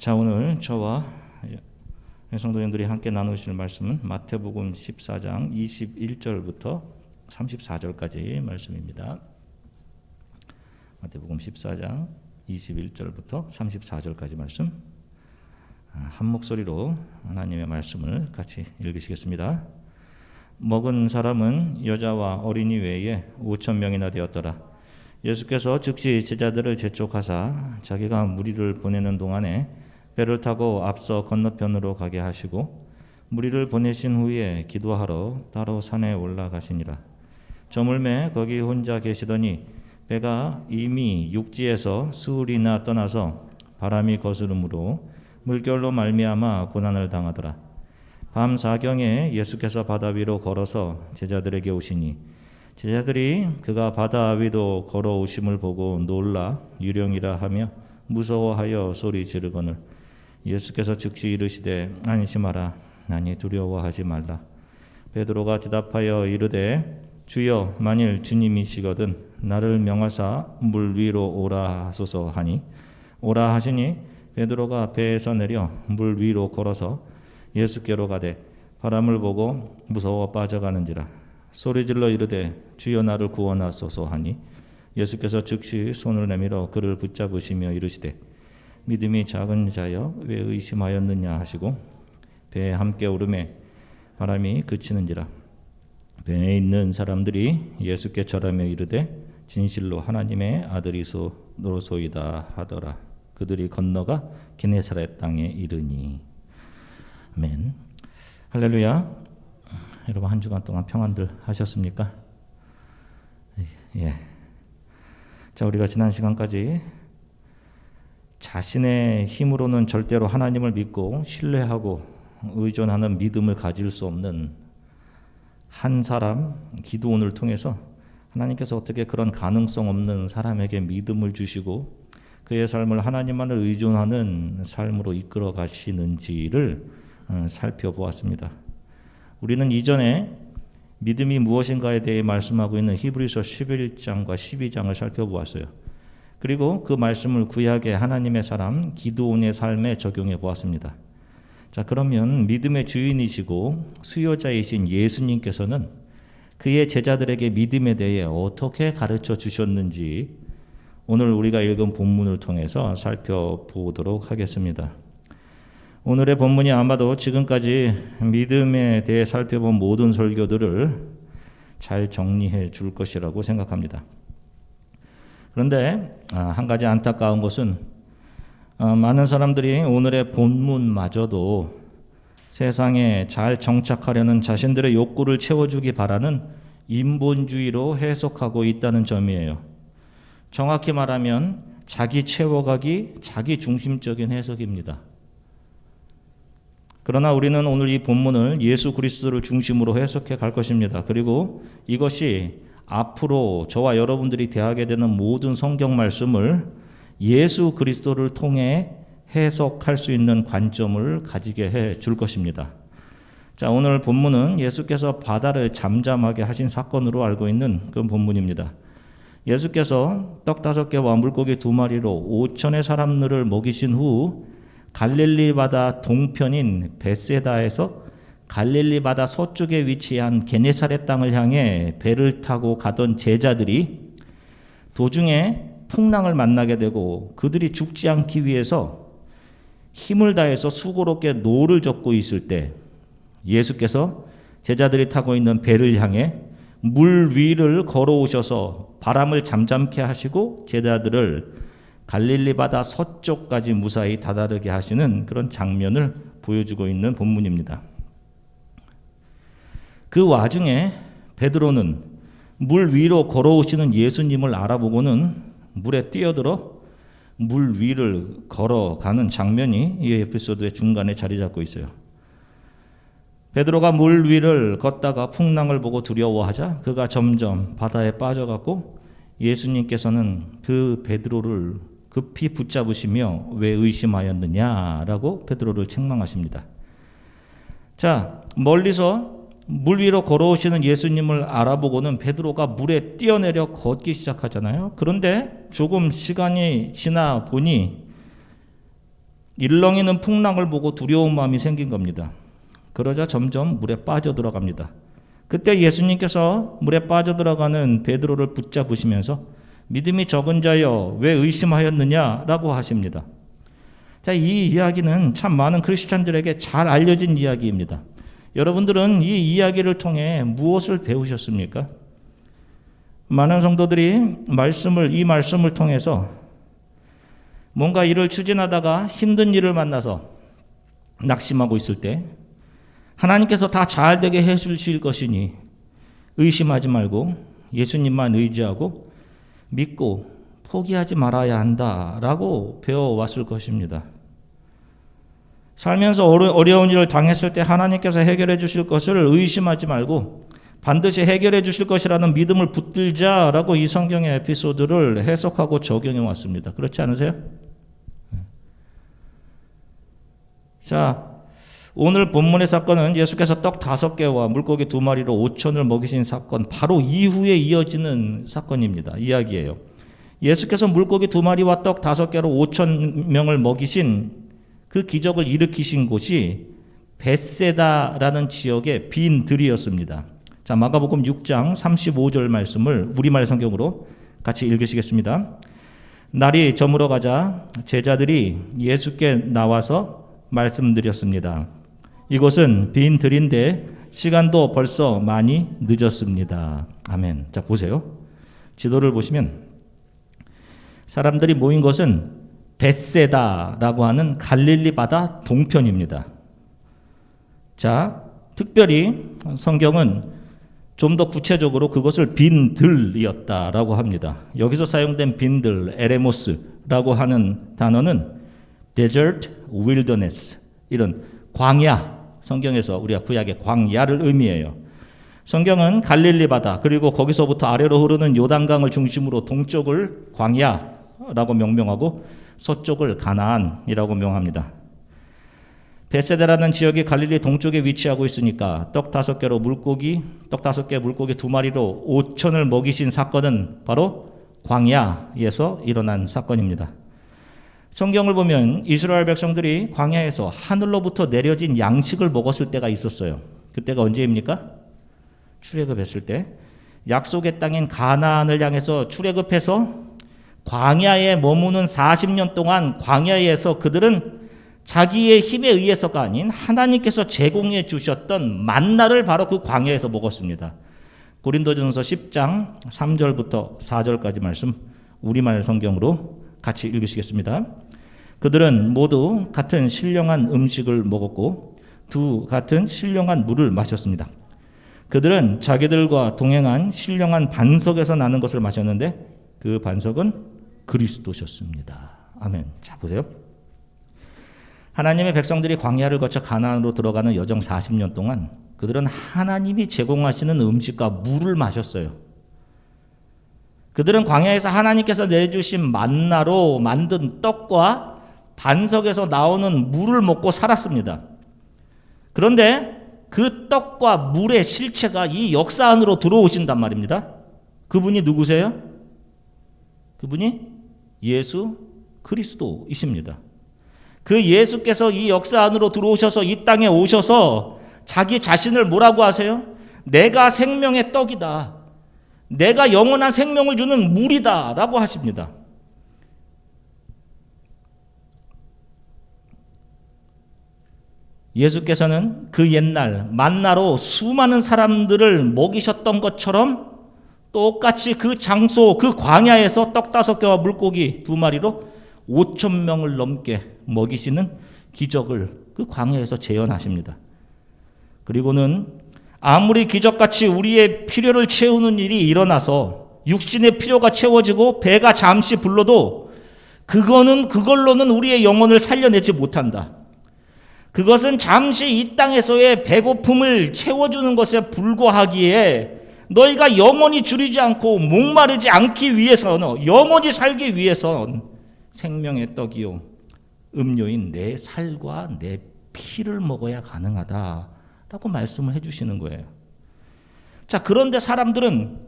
자, 오늘 저와 성도님들이 함께 나누실 말씀은 마태복음 14장 21절부터 34절까지 말씀입니다. 마태복음 14장 21절부터 34절까지 말씀, 한 목소리로 하나님의 말씀을 같이 읽으시겠습니다. 먹은 사람은 여자와 어린이 외에 5,000명이나 되었더라. 예수께서 즉시 제자들을 재촉하사 자기가 무리를 보내는 동안에 배를 타고 앞서 건너편으로 가게 하시고 무리를 보내신 후에 기도하러 따로 산에 올라가시니라. 저물매 거기 혼자 계시더니 배가 이미 육지에서 수울이나 떠나서 바람이 거스름으로 물결로 말미암아 고난을 당하더라. 밤 사경에 예수께서 바다 위로 걸어서 제자들에게 오시니 제자들이 그가 바다 위로 걸어오심을 보고 놀라 유령이라 하며 무서워하여 소리 지르거늘 예수께서 즉시 이르시되 안심하라 나니 두려워하지 말라. 베드로가 대답하여 이르되 주여 만일 주님이시거든 나를 명하사 물 위로 오라 하소서 하니 오라 하시니 베드로가 배에서 내려 물 위로 걸어서 예수께로 가되 바람을 보고 무서워 빠져가는지라. 소리질러 이르되 주여 나를 구원하소서 하니 예수께서 즉시 손을 내밀어 그를 붙잡으시며 이르시되 믿음이 작은 자여 왜 의심하였느냐 하시고 배에 함께 오르매 바람이 그치는지라. 배에 있는 사람들이 예수께 절하며 이르되 진실로 하나님의 아들이소이다 하더라. 그들이 건너가 게네사렛 땅에 이르니. 아멘. 할렐루야. 여러분 한 주간 동안 평안들 하셨습니까? 예. 자, 우리가 지난 시간까지 자신의 힘으로는 절대로 하나님을 믿고 신뢰하고 의존하는 믿음을 가질 수 없는 한 사람 기드온을 통해서 하나님께서 어떻게 그런 가능성 없는 사람에게 믿음을 주시고 그의 삶을 하나님만을 의존하는 삶으로 이끌어 가시는지를 살펴보았습니다. 우리는 이전에 믿음이 무엇인가에 대해 말씀하고 있는 히브리서 11장과 12장을 살펴보았어요. 그리고 그 말씀을 구약의 하나님의 사람 기드온의 삶에 적용해 보았습니다. 자, 그러면 믿음의 주인이시고 수요자이신 예수님께서는 그의 제자들에게 믿음에 대해 어떻게 가르쳐 주셨는지 오늘 우리가 읽은 본문을 통해서 살펴보도록 하겠습니다. 오늘의 본문이 아마도 지금까지 믿음에 대해 살펴본 모든 설교들을 잘 정리해 줄 것이라고 생각합니다. 그런데 한 가지 안타까운 것은 많은 사람들이 오늘의 본문마저도 세상에 잘 정착하려는 자신들의 욕구를 채워주기 바라는 인본주의로 해석하고 있다는 점이에요. 정확히 말하면 자기 채워가기, 자기 중심적인 해석입니다. 그러나 우리는 오늘 이 본문을 예수 그리스도를 중심으로 해석해 갈 것입니다. 그리고 이것이 앞으로 저와 여러분들이 대하게 되는 모든 성경 말씀을 예수 그리스도를 통해 해석할 수 있는 관점을 가지게 해 줄 것입니다. 자, 오늘 본문은 예수께서 바다를 잠잠하게 하신 사건으로 알고 있는 그런 본문입니다. 예수께서 떡 5개와 물고기 2마리로 5천의 사람들을 먹이신 후 갈릴리 바다 동편인 벳세다에서 갈릴리 바다 서쪽에 위치한 게네사렛 땅을 향해 배를 타고 가던 제자들이 도중에 풍랑을 만나게 되고 그들이 죽지 않기 위해서 힘을 다해서 수고롭게 노를 젓고 있을 때 예수께서 제자들이 타고 있는 배를 향해 물 위를 걸어오셔서 바람을 잠잠케 하시고 제자들을 갈릴리 바다 서쪽까지 무사히 다다르게 하시는 그런 장면을 보여주고 있는 본문입니다. 그 와중에 베드로는 물 위로 걸어오시는 예수님을 알아보고는 물에 뛰어들어 물 위를 걸어가는 장면이 이 에피소드의 중간에 자리 잡고 있어요. 베드로가 물 위를 걷다가 풍랑을 보고 두려워하자 그가 점점 바다에 빠져갔고 예수님께서는 그 베드로를 급히 붙잡으시며 왜 의심하였느냐라고 베드로를 책망하십니다. 자, 멀리서 물 위로 걸어오시는 예수님을 알아보고는 베드로가 물에 뛰어내려 걷기 시작하잖아요. 그런데 조금 시간이 지나 보니 일렁이는 풍랑을 보고 두려운 마음이 생긴 겁니다. 그러자 점점 물에 빠져들어갑니다. 그때 예수님께서 물에 빠져들어가는 베드로를 붙잡으시면서 믿음이 적은 자여 왜 의심하였느냐라고 하십니다. 자, 이 이야기는 참 많은 크리스찬들에게 잘 알려진 이야기입니다. 여러분들은 이 이야기를 통해 무엇을 배우셨습니까? 많은 성도들이 이 말씀을 통해서 뭔가 일을 추진하다가 힘든 일을 만나서 낙심하고 있을 때 하나님께서 다 잘 되게 해 주실 것이니 의심하지 말고 예수님만 의지하고 믿고 포기하지 말아야 한다라고 배워왔을 것입니다. 살면서 어려운 일을 당했을 때 하나님께서 해결해 주실 것을 의심하지 말고 반드시 해결해 주실 것이라는 믿음을 붙들자라고 이 성경의 에피소드를 해석하고 적용해 왔습니다. 그렇지 않으세요? 자, 오늘 본문의 사건은 예수께서 떡 5개와 물고기 2마리로 5천을 먹이신 사건 바로 이후에 이어지는 사건입니다. 이야기예요. 예수께서 물고기 2마리와 떡 5개로 5천 명을 먹이신 그 기적을 일으키신 곳이 벳세다라는 지역의 빈 들이었습니다. 자, 마가복음 6장 35절 말씀을 우리말 성경으로 같이 읽으시겠습니다. 날이 저물어 가자 제자들이 예수께 나와서 말씀드렸습니다. 이곳은 빈 들인데 시간도 벌써 많이 늦었습니다. 아멘. 자, 보세요. 지도를 보시면 사람들이 모인 곳은 벳세다라고 하는 갈릴리 바다 동편입니다. 자, 특별히 성경은 좀 더 구체적으로 그것을 빈 들이었다라고 합니다. 여기서 사용된 빈들, 에레모스라고 하는 단어는 desert, wilderness, 이런 광야, 성경에서 우리가 구약의 광야를 의미해요. 성경은 갈릴리 바다 그리고 거기서부터 아래로 흐르는 요단강을 중심으로 동쪽을 광야라고 명명하고 서쪽을 가나안이라고 명합니다. 벳세다라는 지역이 갈릴리 동쪽에 위치하고 있으니까 떡 5개 물고기 2마리로 5천을 먹이신 사건은 바로 광야에서 일어난 사건입니다. 성경을 보면 이스라엘 백성들이 광야에서 하늘로부터 내려진 양식을 먹었을 때가 있었어요. 그때가 언제입니까? 출애굽했을 때. 약속의 땅인 가나안을 향해서 출애굽해서 광야에 머무는 40년 동안 광야에서 그들은 자기의 힘에 의해서가 아닌 하나님께서 제공해 주셨던 만나를 바로 그 광야에서 먹었습니다. 고린도전서 10장 3절부터 4절까지 말씀 우리말 성경으로 같이 읽으시겠습니다. 그들은 모두 같은 신령한 음식을 먹었고 같은 신령한 물을 마셨습니다. 그들은 자기들과 동행한 신령한 반석에서 나는 것을 마셨는데 그 반석은 그리스도셨습니다. 아멘. 자, 보세요. 하나님의 백성들이 광야를 거쳐 가나안으로 들어가는 여정 40년 동안 그들은 하나님이 제공하시는 음식과 물을 마셨어요. 그들은 광야에서 하나님께서 내주신 만나로 만든 떡과 반석에서 나오는 물을 먹고 살았습니다. 그런데 그 떡과 물의 실체가 이 역사 안으로 들어오신단 말입니다. 그분이 누구세요? 그분이 예수 그리스도이십니다. 그 예수께서 이 역사 안으로 들어오셔서 이 땅에 오셔서 자기 자신을 뭐라고 하세요? 내가 생명의 떡이다. 내가 영원한 생명을 주는 물이다 라고 하십니다. 예수께서는 그 옛날 만나로 수많은 사람들을 먹이셨던 것처럼 똑같이 그 장소 그 광야에서 떡 5개와 물고기 2마리로 5천 명을 넘게 먹이시는 기적을 그 광야에서 재현하십니다. 그리고는 아무리 기적같이 우리의 필요를 채우는 일이 일어나서 육신의 필요가 채워지고 배가 잠시 불러도 그걸로는 우리의 영혼을 살려내지 못한다. 그것은 잠시 이 땅에서의 배고픔을 채워주는 것에 불과하기에 너희가 영원히 줄이지 않고 목마르지 않기 위해서는 영원히 살기 위해선 생명의 떡이요 음료인 내 살과 내 피를 먹어야 가능하다라고 말씀을 해주시는 거예요. 자, 그런데 사람들은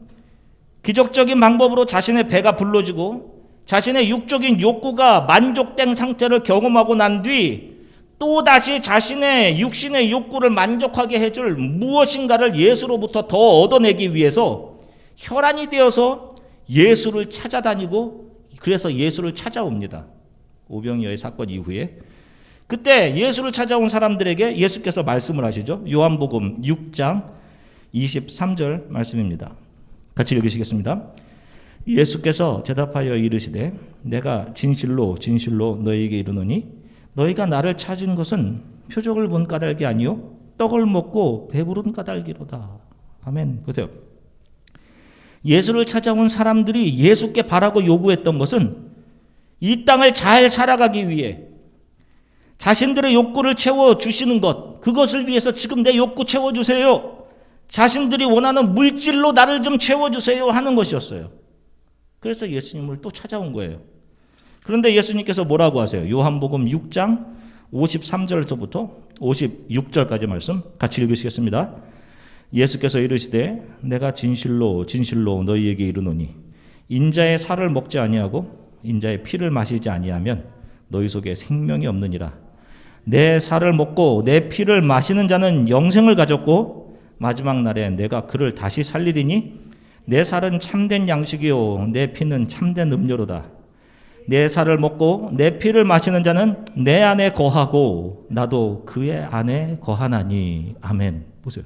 기적적인 방법으로 자신의 배가 불러지고 자신의 육적인 욕구가 만족된 상태를 경험하고 난 뒤 또다시 자신의 육신의 욕구를 만족하게 해줄 무엇인가를 예수로부터 더 얻어내기 위해서 혈안이 되어서 예수를 찾아다니고 그래서 예수를 찾아옵니다. 오병이어의 사건 이후에 그때 예수를 찾아온 사람들에게 예수께서 말씀을 하시죠. 요한복음 6장 23절 말씀입니다. 같이 읽으시겠습니다. 예수께서 대답하여 이르시되 내가 진실로 진실로 너희에게 이르노니 너희가 나를 찾은 것은 표적을 본 까닭이 아니요 떡을 먹고 배부른 까닭이로다. 아멘. 보세요. 예수를 찾아온 사람들이 예수께 바라고 요구했던 것은 이 땅을 잘 살아가기 위해 자신들의 욕구를 채워주시는 것, 그것을 위해서 지금 내 욕구 채워주세요. 자신들이 원하는 물질로 나를 좀 채워주세요 하는 것이었어요. 그래서 예수님을 또 찾아온 거예요. 그런데 예수님께서 뭐라고 하세요? 요한복음 6장 53절부터 56절까지 말씀 같이 읽으시겠습니다. 예수께서 이르시되 내가 진실로 진실로 너희에게 이르노니 인자의 살을 먹지 아니하고 인자의 피를 마시지 아니하면 너희 속에 생명이 없느니라. 내 살을 먹고 내 피를 마시는 자는 영생을 가졌고 마지막 날에 내가 그를 다시 살리리니 내 살은 참된 양식이요 내 피는 참된 음료로다. 내 살을 먹고 내 피를 마시는 자는 내 안에 거하고 나도 그의 안에 거하나니. 아멘. 보세요.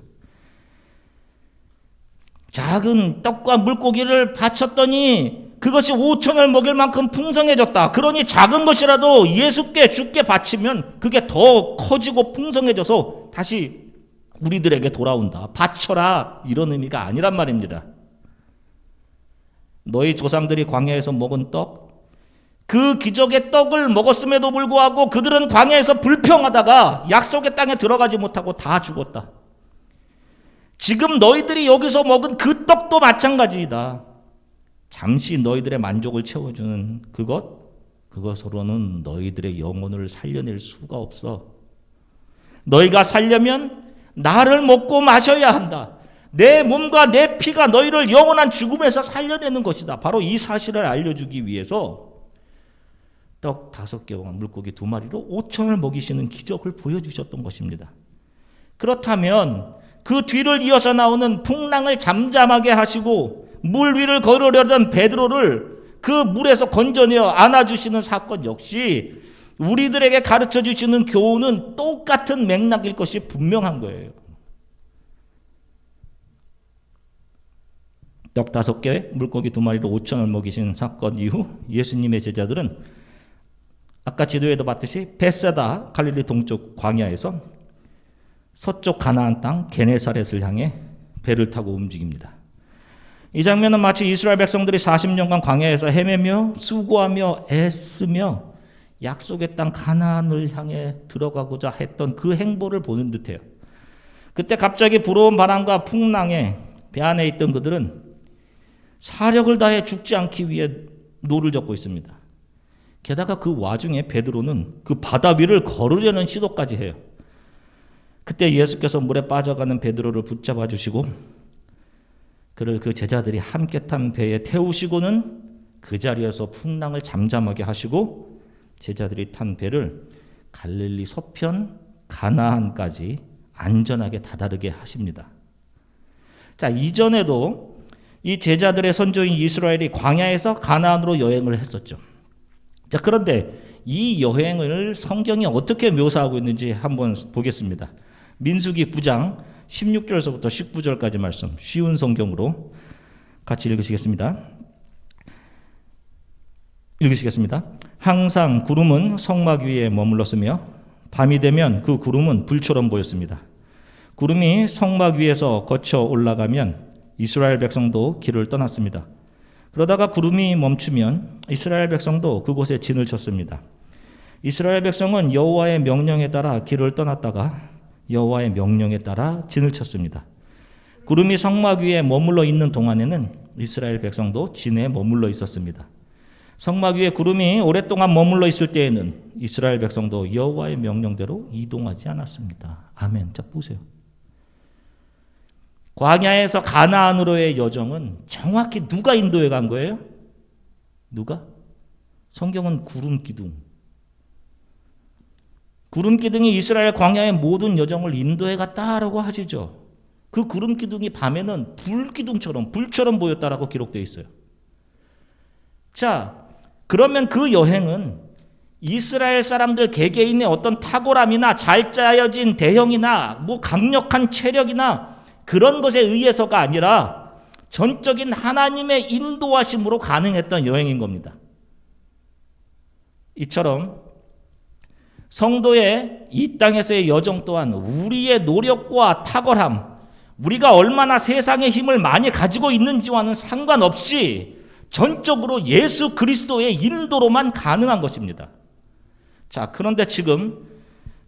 작은 떡과 물고기를 바쳤더니 그것이 5천을 먹일 만큼 풍성해졌다. 그러니 작은 것이라도 예수께 주께 바치면 그게 더 커지고 풍성해져서 다시 우리들에게 돌아온다. 바쳐라. 이런 의미가 아니란 말입니다. 너희 조상들이 광야에서 먹은 떡, 그 기적의 떡을 먹었음에도 불구하고 그들은 광야에서 불평하다가 약속의 땅에 들어가지 못하고 다 죽었다. 지금 너희들이 여기서 먹은 그 떡도 마찬가지이다. 잠시 너희들의 만족을 채워주는 그것으로는 너희들의 영혼을 살려낼 수가 없어. 너희가 살려면 나를 먹고 마셔야 한다. 내 몸과 내 피가 너희를 영원한 죽음에서 살려내는 것이다. 바로 이 사실을 알려주기 위해서 떡 5개와 물고기 2마리로 5천을 먹이시는 기적을 보여주셨던 것입니다. 그렇다면 그 뒤를 이어서 나오는 풍랑을 잠잠하게 하시고 물 위를 걸으려던 베드로를 그 물에서 건져내어 안아주시는 사건 역시 우리들에게 가르쳐 주시는 교훈은 똑같은 맥락일 것이 분명한 거예요. 떡 5개, 물고기 2마리로 5천을 먹이신 사건 이후 예수님의 제자들은 아까 지도에도 봤듯이 벳세다 갈릴리 동쪽 광야에서 서쪽 가나안 땅 게네사렛을 향해 배를 타고 움직입니다. 이 장면은 마치 이스라엘 백성들이 40년간 광야에서 헤매며 수고하며 애쓰며 약속의 땅 가나안을 향해 들어가고자 했던 그 행보를 보는 듯해요. 그때 갑자기 불어온 바람과 풍랑에 배 안에 있던 그들은 사력을 다해 죽지 않기 위해 노를 젓고 있습니다. 게다가 그 와중에 베드로는 그 바다 위를 걸으려는 시도까지 해요. 그때 예수께서 물에 빠져가는 베드로를 붙잡아 주시고 그를 그 제자들이 함께 탄 배에 태우시고는 그 자리에서 풍랑을 잠잠하게 하시고 제자들이 탄 배를 갈릴리 서편 가나안까지 안전하게 다다르게 하십니다. 자, 이전에도 이 제자들의 선조인 이스라엘이 광야에서 가나안으로 여행을 했었죠. 자, 그런데 이 여행을 성경이 어떻게 묘사하고 있는지 한번 보겠습니다. 민수기 9장 16절에서부터 19절까지 말씀, 쉬운 성경으로 같이 읽으시겠습니다. 항상 구름은 성막 위에 머물렀으며 밤이 되면 그 구름은 불처럼 보였습니다. 구름이 성막 위에서 거쳐 올라가면 이스라엘 백성도 길을 떠났습니다. 그러다가 구름이 멈추면 이스라엘 백성도 그곳에 진을 쳤습니다. 이스라엘 백성은 여호와의 명령에 따라 길을 떠났다가 여호와의 명령에 따라 진을 쳤습니다. 구름이 성막 위에 머물러 있는 동안에는 이스라엘 백성도 진에 머물러 있었습니다. 성막 위에 구름이 오랫동안 머물러 있을 때에는 이스라엘 백성도 여호와의 명령대로 이동하지 않았습니다. 아멘. 자, 보세요. 광야에서 가나안으로의 여정은 정확히 누가 인도해 간 거예요? 누가? 성경은 구름 기둥. 구름 기둥이 이스라엘 광야의 모든 여정을 인도해 갔다라고 하시죠. 그 구름 기둥이 밤에는 불 기둥처럼 불처럼 보였다라고 기록되어 있어요. 자, 그러면 그 여행은 이스라엘 사람들 개개인의 어떤 탁월함이나 잘 짜여진 대형이나 강력한 체력이나 그런 것에 의해서가 아니라 전적인 하나님의 인도하심으로 가능했던 여행인 겁니다. 이처럼 성도의 이 땅에서의 여정 또한 우리의 노력과 탁월함, 우리가 얼마나 세상의 힘을 많이 가지고 있는지와는 상관없이 전적으로 예수 그리스도의 인도로만 가능한 것입니다. 자, 그런데 지금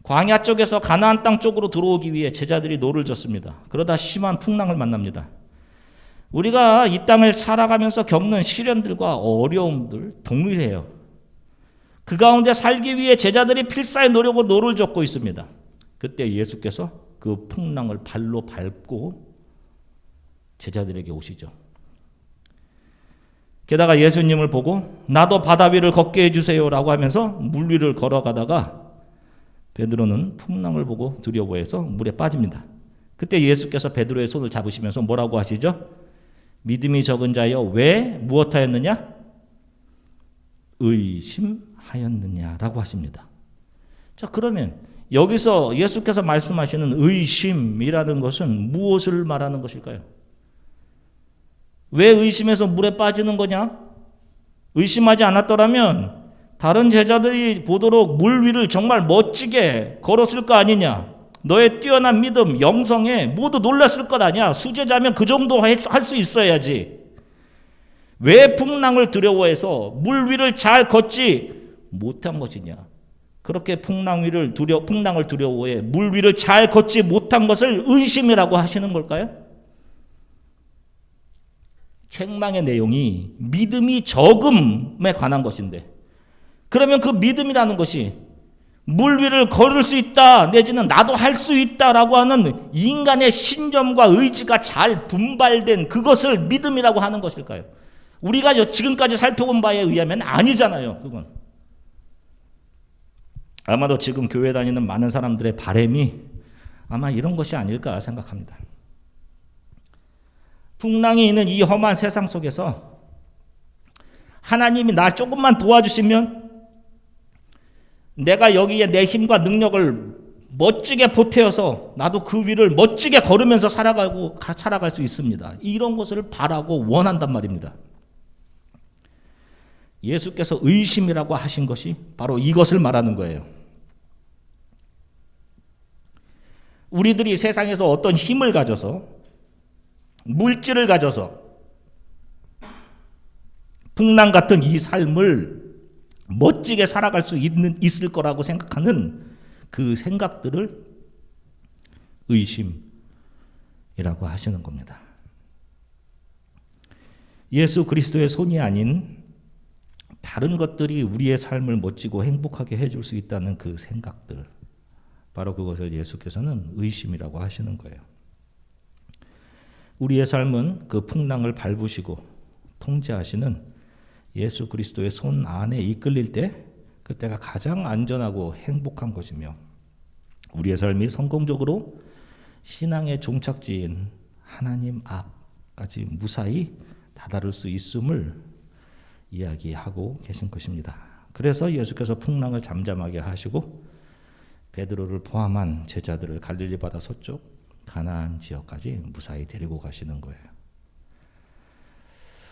광야 쪽에서 가나안 땅 쪽으로 들어오기 위해 제자들이 노를 졌습니다. 그러다 심한 풍랑을 만납니다. 우리가 이 땅을 살아가면서 겪는 시련들과 어려움들 동일해요. 그 가운데 살기 위해 제자들이 필사의 노력으로 노를 젓고 있습니다. 그때 예수께서 그 풍랑을 발로 밟고 제자들에게 오시죠. 게다가 예수님을 보고 나도 바다 위를 걷게 해주세요라고 하면서 물 위를 걸어가다가 베드로는 풍랑을 보고 두려워해서 물에 빠집니다. 그때 예수께서 베드로의 손을 잡으시면서 뭐라고 하시죠? 믿음이 적은 자여 왜 무엇하였느냐? 의심하였느냐라고 하십니다. 자, 그러면 여기서 예수께서 말씀하시는 의심이라는 것은 무엇을 말하는 것일까요? 왜 의심해서 물에 빠지는 거냐? 의심하지 않았더라면 다른 제자들이 보도록 물 위를 정말 멋지게 걸었을 거 아니냐? 너의 뛰어난 믿음, 영성에 모두 놀랐을 것 아니야? 수제자면 그 정도 할 수 있어야지. 왜 풍랑을 두려워해서 물 위를 잘 걷지 못한 것이냐? 그렇게 풍랑을 두려워해 물 위를 잘 걷지 못한 것을 의심이라고 하시는 걸까요? 책망의 내용이 믿음이 적음에 관한 것인데, 그러면 그 믿음이라는 것이 물 위를 걸을 수 있다 내지는 나도 할 수 있다라고 하는 인간의 신념과 의지가 잘 분발된 그것을 믿음이라고 하는 것일까요? 우리가 지금까지 살펴본 바에 의하면 아니잖아요. 그건 아마도 지금 교회 다니는 많은 사람들의 바람이 아마 이런 것이 아닐까 생각합니다. 풍랑이 있는 이 험한 세상 속에서 하나님이 나 조금만 도와주시면 내가 여기에 내 힘과 능력을 멋지게 보태어서 나도 그 위를 멋지게 걸으면서 살아갈 수 있습니다. 이런 것을 바라고 원한단 말입니다. 예수께서 의심이라고 하신 것이 바로 이것을 말하는 거예요. 우리들이 세상에서 어떤 힘을 가져서 물질을 가져서 풍랑 같은 이 삶을 멋지게 살아갈 수 있을 거라고 생각하는 그 생각들을 의심이라고 하시는 겁니다. 예수 그리스도의 손이 아닌 다른 것들이 우리의 삶을 멋지고 행복하게 해줄 수 있다는 그 생각들, 바로 그것을 예수께서는 의심이라고 하시는 거예요. 우리의 삶은 그 풍랑을 밟으시고 통제하시는 예수 그리스도의 손 안에 이끌릴 때 그때가 가장 안전하고 행복한 것이며, 우리의 삶이 성공적으로 신앙의 종착지인 하나님 앞까지 무사히 다다를 수 있음을 이야기하고 계신 것입니다. 그래서 예수께서 풍랑을 잠잠하게 하시고 베드로를 포함한 제자들을 갈릴리 바다 서쪽 가나안 지역까지 무사히 데리고 가시는 거예요.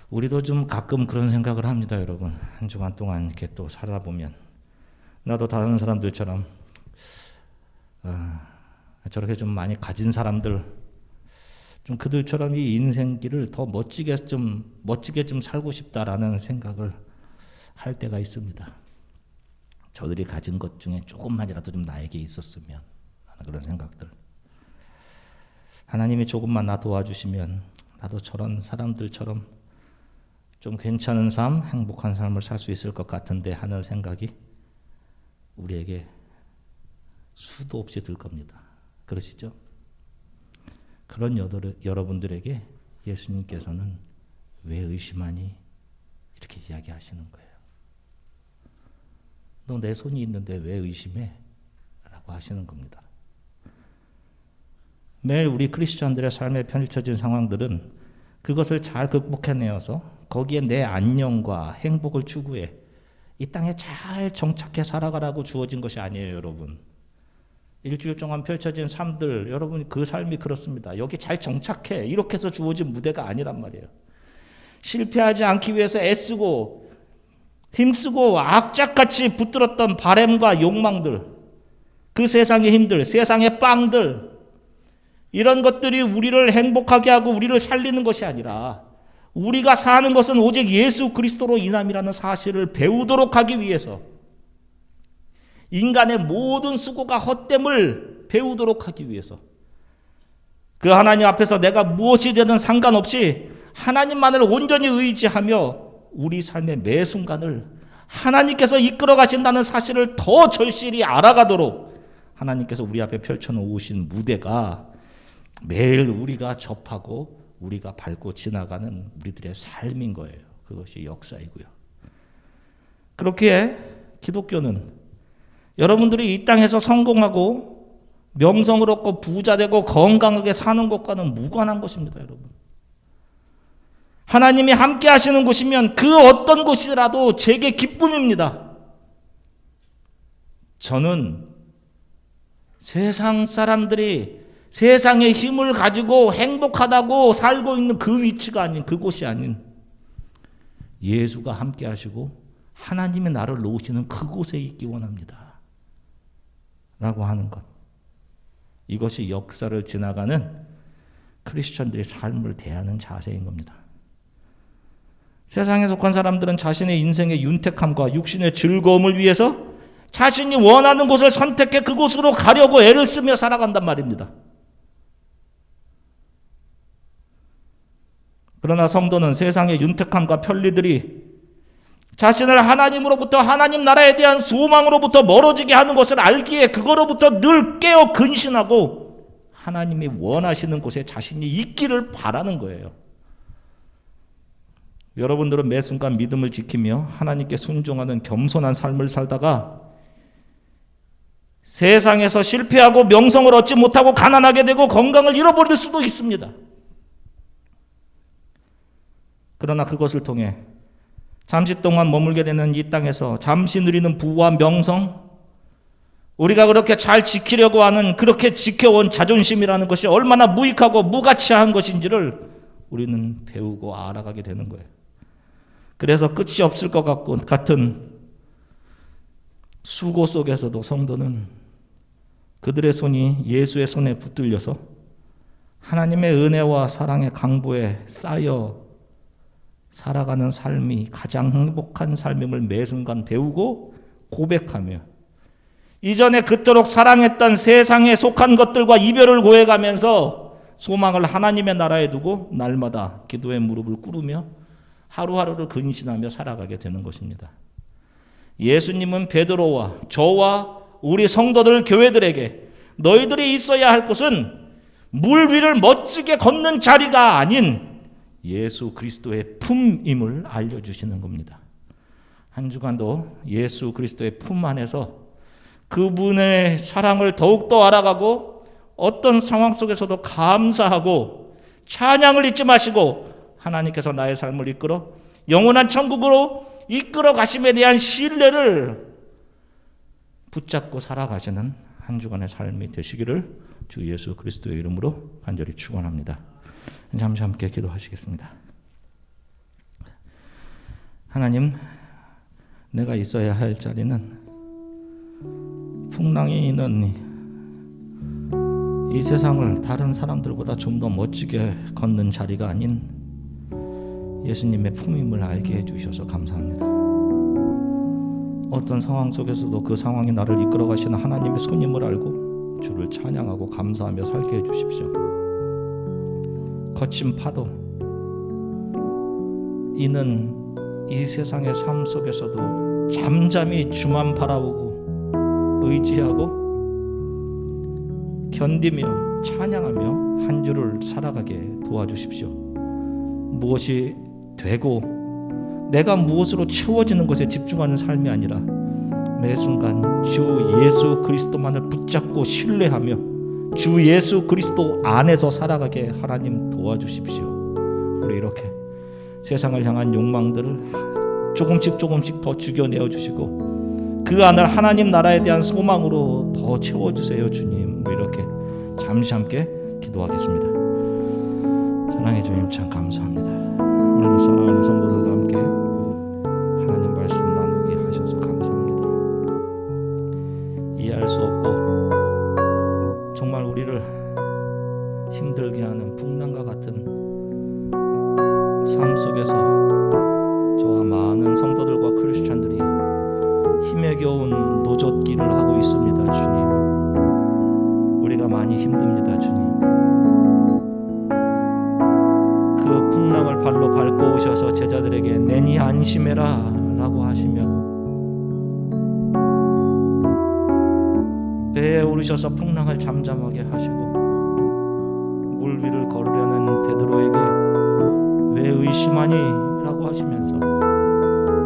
우리도 좀 가끔 그런 생각을 합니다, 여러분. 한 주간 동안 이렇게 또 살아보면 나도 다른 사람들처럼 저렇게 좀 많이 가진 사람들, 좀 그들처럼 이 인생길을 더 멋지게 좀 살고 싶다라는 생각을 할 때가 있습니다. 저들이 가진 것 중에 조금만이라도 좀 나에게 있었으면 하는 그런 생각들. 하나님이 조금만 나 도와주시면 나도 저런 사람들처럼 좀 괜찮은 삶, 행복한 삶을 살 수 있을 것 같은데 하는 생각이 우리에게 수도 없이 들 겁니다. 그러시죠? 그런 여러분들에게 예수님께서는 왜 의심하니? 이렇게 이야기하시는 거예요. 너 내 손이 있는데 왜 의심해? 라고 하시는 겁니다. 매일 우리 크리스천들의 삶에 펼쳐진 상황들은 그것을 잘 극복해내어서 거기에 내 안녕과 행복을 추구해 이 땅에 잘 정착해 살아가라고 주어진 것이 아니에요, 여러분. 일주일 동안 펼쳐진 삶들, 여러분 그 삶이 그렇습니다. 여기 잘 정착해 이렇게 해서 주어진 무대가 아니란 말이에요. 실패하지 않기 위해서 애쓰고 힘쓰고 악착같이 붙들었던 바램과 욕망들, 그 세상의 힘들, 세상의 빵들, 이런 것들이 우리를 행복하게 하고 우리를 살리는 것이 아니라 우리가 사는 것은 오직 예수 그리스도로 인함이라는 사실을 배우도록 하기 위해서, 인간의 모든 수고가 헛됨을 배우도록 하기 위해서, 그 하나님 앞에서 내가 무엇이 되든 상관없이 하나님만을 온전히 의지하며 우리 삶의 매 순간을 하나님께서 이끌어 가신다는 사실을 더 절실히 알아가도록 하나님께서 우리 앞에 펼쳐놓으신 무대가 매일 우리가 접하고 우리가 밟고 지나가는 우리들의 삶인 거예요. 그것이 역사이고요. 그렇기에 기독교는 여러분들이 이 땅에서 성공하고 명성을 얻고 부자되고 건강하게 사는 것과는 무관한 것입니다, 여러분. 하나님이 함께 하시는 곳이면 그 어떤 곳이라도 제게 기쁨입니다. 저는 세상 사람들이 세상의 힘을 가지고 행복하다고 살고 있는 그 위치가 아닌, 그곳이 아닌 예수가 함께 하시고 하나님이 나를 놓으시는 그곳에 있기 원합니다 라고 하는 것, 이것이 역사를 지나가는 크리스천들의 삶을 대하는 자세인 겁니다. 세상에 속한 사람들은 자신의 인생의 윤택함과 육신의 즐거움을 위해서 자신이 원하는 곳을 선택해 그곳으로 가려고 애를 쓰며 살아간단 말입니다. 그러나 성도는 세상의 윤택함과 편리들이 자신을 하나님으로부터, 하나님 나라에 대한 소망으로부터 멀어지게 하는 것을 알기에 그거로부터 늘 깨어 근신하고 하나님이 원하시는 곳에 자신이 있기를 바라는 거예요. 여러분들은 매 순간 믿음을 지키며 하나님께 순종하는 겸손한 삶을 살다가 세상에서 실패하고 명성을 얻지 못하고 가난하게 되고 건강을 잃어버릴 수도 있습니다. 그러나 그것을 통해 잠시 동안 머물게 되는 이 땅에서 잠시 누리는 부와 명성, 우리가 그렇게 잘 지키려고 하는, 그렇게 지켜온 자존심이라는 것이 얼마나 무익하고 무가치한 것인지를 우리는 배우고 알아가게 되는 거예요. 그래서 끝이 없을 것 같은 수고 속에서도 성도는 그들의 손이 예수의 손에 붙들려서 하나님의 은혜와 사랑의 강보에 쌓여 살아가는 삶이 가장 행복한 삶임을 매 순간 배우고 고백하며 이전에 그토록 사랑했던 세상에 속한 것들과 이별을 고해가면서 소망을 하나님의 나라에 두고 날마다 기도의 무릎을 꿇으며 하루하루를 근신하며 살아가게 되는 것입니다. 예수님은 베드로와 저와 우리 성도들 교회들에게 너희들이 있어야 할 곳은 물 위를 멋지게 걷는 자리가 아닌 예수 그리스도의 품임을 알려주시는 겁니다. 한 주간도 예수 그리스도의 품 안에서 그분의 사랑을 더욱더 알아가고 어떤 상황 속에서도 감사하고 찬양을 잊지 마시고 하나님께서 나의 삶을 이끌어 영원한 천국으로 이끌어 가심에 대한 신뢰를 붙잡고 살아가시는 한 주간의 삶이 되시기를 주 예수 그리스도의 이름으로 간절히 축원합니다. 잠시 함께 기도하시겠습니다. 하나님, 내가 있어야 할 자리는 풍랑이 있는 이 세상을 다른 사람들보다 좀 더 멋지게 걷는 자리가 아닌 예수님의 품임을 알게 해주셔서 감사합니다. 어떤 상황 속에서도 그 상황이 나를 이끌어 가시는 하나님의 손님을 알고 주를 찬양하고 감사하며 살게 해주십시오. 거친 파도, 이는 이 세상의 삶 속에서도 잠잠히 주만 바라보고 의지하고 견디며 찬양하며 한 주를 살아가게 도와주십시오. 무엇이 되고 내가 무엇으로 채워지는 것에 집중하는 삶이 아니라 매 순간 주 예수 그리스도만을 붙잡고 신뢰하며 주 예수 그리스도 안에서 살아가게 하나님 도와주십시오. 우리 이렇게 세상을 향한 욕망들을 조금씩 더 죽여내어 주시고 그 안을 하나님 나라에 대한 소망으로 더 채워주세요. 주님, 우리 이렇게 잠시 함께 기도하겠습니다. 사랑의 주님 참 감사합니다. 오늘 사랑하는 성도들과 함께 하나님 말씀 나누게 하셔서 감사합니다. 이해할 수 없고 정말 우리를 힘들게 하는 풍랑과 같은 삶 속에서 저와 많은 성도들과 크리스찬들이 힘에 겨운 노젓기를 하고 있습니다. 주님, 우리가 많이 힘듭니다. 주님, 그 풍랑을 발로 밟고 오셔서 제자들에게 내니 안심해라 라고 하시며 배에 오르셔서 풍랑을 잠잠하게 하시고 물 위를 걸으려는 베드로에게 왜 의심하니? 라고 하시면서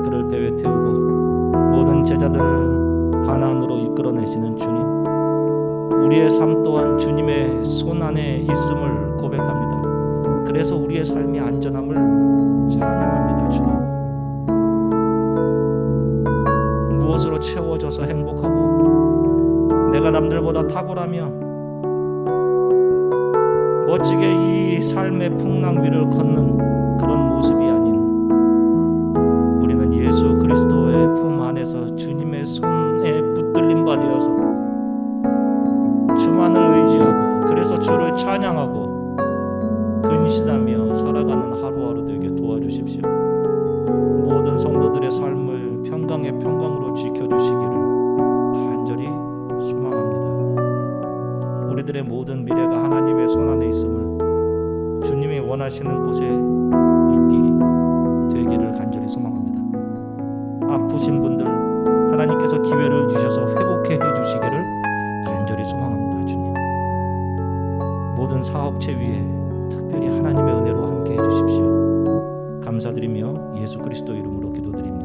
그를 배에 태우고 모든 제자들을 가나안으로 이끌어내시는 주님, 우리의 삶 또한 주님의 손 안에 있음을 고백합니다. 그래서 우리의 삶의 안전함을 찬양합니다. 주님, 무엇으로 채워져서 행복하고 내가 남들보다 탁월하며 멋지게 이 삶의 풍랑 위를 걷는 그런 모습이 아닌 우리는 예수 그리스도의 품 안에서 주님의 손에 붙들림 바 되어서 주만을 의지하고 그래서 주를 찬양하고 근신하며 살아가는 하루하루 되게 도와주십시오. 모든 성도들의 삶을 평강의 평강으로 지켜주시기를 간절히 소망합니다. 우리들의 모든 미래가 하나님의 손 안에 있음을 주님이 원하시는 곳에 있기 되기를 간절히 소망합니다. 아프신 분들 하나님께서 기회를 주셔서 회복해 주시기를 간절히 소망합니다. 주님, 모든 사업체 위에 특별히 하나님의 은혜로 함께 해주십시오. 감사드리며 예수 그리스도 이름으로 기도드립니다.